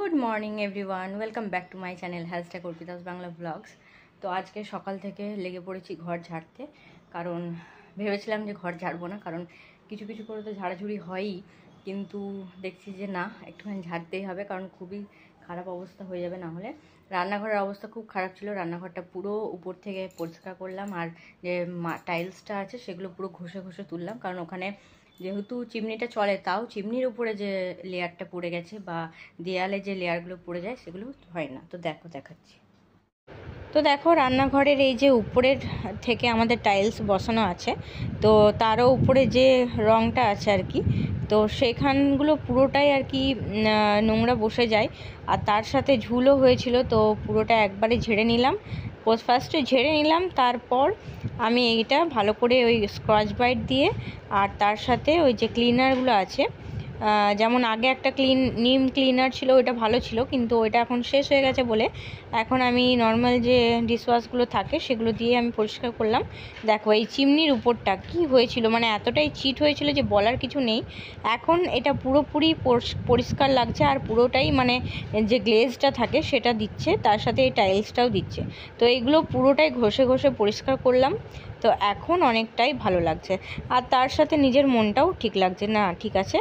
Good morning everyone, welcome back to my channel hashtag Arpita's Bangla blogs. তো আজকে সকাল থেকে লেগে পড়েছি ঘর ঝাড়তে, কারণ ভেবেছিলাম যে ঘর ঝাড়বো না, কারণ কিছু কিছু করে তো ঝাড়াঝুড়ি হয়ই, কিন্তু দেখছি যে না, একটুখানি ঝাড়তেই হবে, কারণ খুবই খারাপ অবস্থা হয়ে যাবে না হলে। রান্নাঘরের অবস্থা খুব খারাপ ছিল, রান্নাঘরটা পুরো উপর থেকে পরিষ্কার করলাম, আর যে টাইলসটা আছে সেগুলো পুরো ঘষে ঘষে তুললাম, কারণ ওখানে যেহেতু চিমনিটা চলে, তাও চিমনির উপরে যে লেয়ারটা পড়ে গেছে বা দেয়ালে যে লেয়ারগুলো পড়ে যায় সেগুলো হয় না। তো দেখাচ্ছি। তো দেখো, রান্নাঘরের এই যে উপরের থেকে আমাদের টাইলস বসানো আছে, তো তারও উপরে যে রঙটা আছে আর কি, তো সেখানগুলো পুরোটাই আর কি নোংরা বসে যায়, আর তার সাথে ঝুলও হয়েছিল। তো পুরোটা একবারে ঝেড়ে নিলাম, ফার্স্টে ঝেড়ে নিলাম, তারপর আমি এইটা ভালো করে ওই স্কচ ব্রাইট দিয়ে, আর তার সাথে ওই যে ক্লিনারগুলো আছে, যেমন আগে একটা নিম ক্লিনার ছিল, ওইটা ভালো ছিল, কিন্তু ওইটা এখন শেষ হয়ে গেছে বলে এখন আমি নর্মাল যে ডিশওয়াশগুলো থাকে সেগুলো দিয়ে আমি পরিষ্কার করলাম। দেখো এই চিমনির উপরটা কি হয়েছিল, মানে এতটাই চিট হয়েছিল যে বলার কিছু নেই। এখন এটা পুরোপুরি পরিষ্কার লাগছে, আর পুরোটাই মানে যে গ্লেজটা থাকে সেটা দিচ্ছে, তার সাথে এই টাইলসটাও দিচ্ছে। তো এইগুলো পুরোটাই ঘষে ঘষে পরিষ্কার করলাম, তো এখন অনেকটাই ভালো লাগছে, আর তার সাথে নিজের মনটাও ঠিক লাগছে। না ঠিক আছে,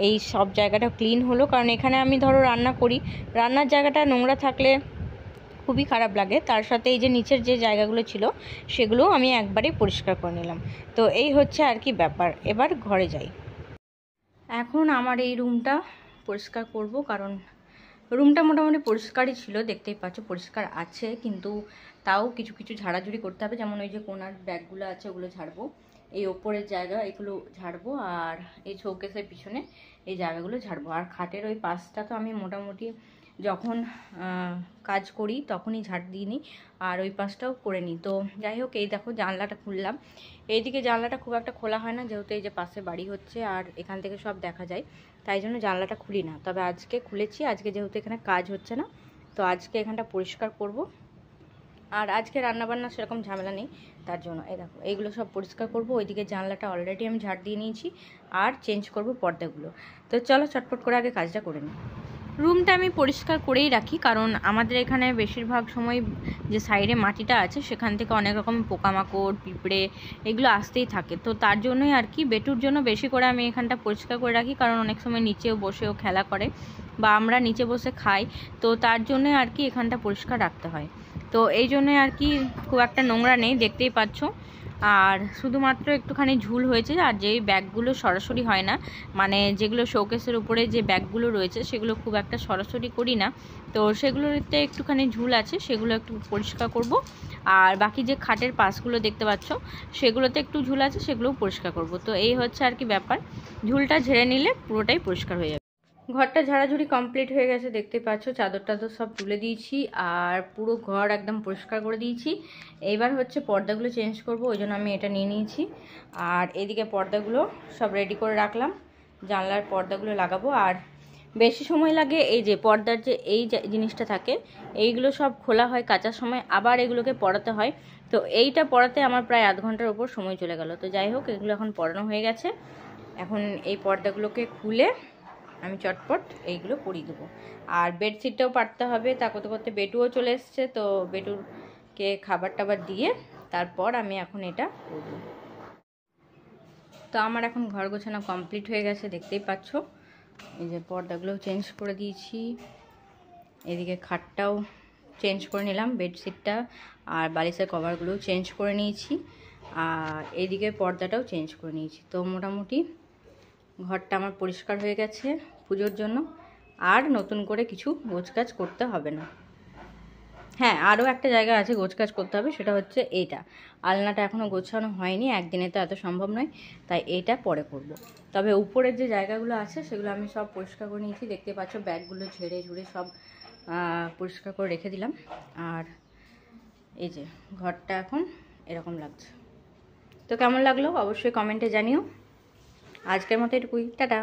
এই সব জায়গাটা ক্লিন হলো, কারণ এখানে আমি ধরো রান্না করি, রান্নার জায়গাটা নোংরা থাকলে খুবই খারাপ লাগে। তার সাথে এই যে নিচের যে জায়গাগুলো ছিল সেগুলোও আমি একবারেই পরিষ্কার করে নিলাম। তো এই হচ্ছে আর কি ব্যাপার। এবার ঘরে যাই। এখন আমার এই রুমটা পরিষ্কার করব, কারণ রুমটা মোটামুটি পরিষ্কারই ছিল, দেখতেই পাচ্ছ পরিষ্কার আছে, কিন্তু তাও কিছু কিছু ঝাড়াঝুড়ি করতে হবে। যেমন ওই যে কোনার ব্যাগগুলো আছে ওগুলো ঝাড়বো, এই ওপরের জায়গা এগুলো ঝাড়বো, আর এই শোকেসের পিছনে এই জায়গাগুলো ঝাড়বো, আর খাটের ওই পাশটা তো আমি মোটামুটি যখন কাজ করি তখনই ঝাড় দিয়ে নিই, আর ওই পাশটাও করে নিই। তো যাই হোক, এই দেখো জানলাটা খুললাম। এইদিকে জানলাটা খুব একটা খোলা হয় না, যেহেতু এই যে পাশে বাড়ি হচ্ছে আর এখান থেকে সব দেখা যায়, তাই জন্য জানলাটা খুলি না। তবে আজকে খুলেছি, আজকে যেহেতু এখানে কাজ হচ্ছে না, তো আজকে এখানটা পরিষ্কার করব। আর আজকে রান্নাবান্না সেরকম ঝামেলা নেই, তার জন্য এই দেখো এইগুলো সব পরিষ্কার করব। ওইদিকে জানলাটা অলরেডি আমি ঝাড় দিয়ে নিয়েছি, আর চেঞ্জ করব পর্দাগুলো। তো চলো চটপট করে আগে কাজটা করে নিই। রুমটা আমি পরিষ্কার করেই রাখি, কারণ আমাদের এখানে বেশিরভাগ সময় যে সাইডে মাটিটা আছে সেখান থেকে অনেক রকম পোকামাকড়, পিঁপড়ে এগুলো আসতেই থাকে। তো তার জন্যই আর কি বেটুর জন্য বেশি করে আমি এখানটা পরিষ্কার করে রাখি, কারণ অনেক সময় নিচেও বসেও খেলা করে, বা আমরা নিচে বসে খাই, তো তার জন্যই আর কি এখানটা পরিষ্কার রাখতে হয়। তো এই জন্যই আর কি খুব একটা নোংরা নেই, দেখতেই পাচ্ছ। আর শুধুমাত্র একটুখানি ঝুল হয়েছে, আর যেই ব্যাগগুলো সরাসরি হয় না, মানে যেগুলো শোকেসের উপরে যে ব্যাগগুলো রয়েছে সেগুলো খুব একটা সরাসরি করি না, তো সেগুলোতে একটুখানি ঝুল আছে, সেগুলো একটু পরিষ্কার করব। আর বাকি যে খাটের পাশগুলো দেখতে পাচ্ছ সেগুলোতে একটু ঝুল আছে, সেগুলোও পরিষ্কার করব। তো এই হচ্ছে আর কি ব্যাপার, ঝুলটা ঝেড়ে নিলে পুরোটাই পরিষ্কার হয়ে যাবে। ঘরটা ঝাড়াঝুড়ি কমপ্লিট হয়ে গেছে, দেখতে পাচ্ছ চাদর টাদর সব তুলে দিয়েছি, আর পুরো ঘর একদম পরিষ্কার করে দিয়েছি। এইবার হচ্ছে পর্দাগুলো চেঞ্জ করব, ওই জন্য আমি এটা নিয়ে নিয়েছি। আর এদিকে পর্দাগুলো সব রেডি করে রাখলাম, জানলার পর্দাগুলো লাগাবো। আর বেশি সময় লাগে এই যে পর্দার যে এই জিনিসটা থাকে, এইগুলো সব খোলা হয় কাচার সময়, আবার এগুলোকে পরাতে হয়। তো এইটা পরাতে আমার প্রায় আধ ঘন্টার উপর সময় চলে গেল। তো যাই হোক, এগুলো এখন পরানো হয়ে গেছে, এখন এই পর্দাগুলোকে খুলে আমি চটপট এইগুলো পরিয়ে দেবো। আর বেডশিটটাও পাততে হবে, তা করতে করতে বেটুও চলে এসছে, তো বেটুরকে খাবার টাবার দিয়ে তারপর আমি এখন এটা করব। তো আমার এখন ঘর গোছানো কমপ্লিট হয়ে গেছে, দেখতেই পাচ্ছ। এই যে পর্দাগুলোও চেঞ্জ করে দিয়েছি, এদিকে খাটটাও চেঞ্জ করে নিলাম, বেডশিটটা আর বালিশের কভারগুলোও চেঞ্জ করে নিয়েছি, আর এদিকে পর্দাটাও চেঞ্জ করে নিয়েছি। তো মোটামুটি ঘরটা আমার পরিষ্কার হয়ে গেছে পুজোর জন্য, আর নতুন করে কিছু গোছকাজ করতে হবে না। হ্যাঁ, আরও একটা জায়গা আছে গোছকাজ করতে হবে, সেটা হচ্ছে এইটা। আলনাটা এখনও গোছানো হয়নি, একদিনে তো এত সম্ভব নয়, তাই এইটা পরে করব। তবে উপরের যে জায়গাগুলো আছে সেগুলো আমি সব পরিষ্কার করে নিয়েছি, দেখতে পাচ্ছ ব্যাগগুলো ঝেড়ে ঝুড়ে সব পরিষ্কার করে রেখে দিলাম। আর এই যে ঘরটা এখন এরকম লাগছে। তো কেমন লাগলো অবশ্যই কমেন্টে জানিও। আজকের মতো এটুকুই, টাটা।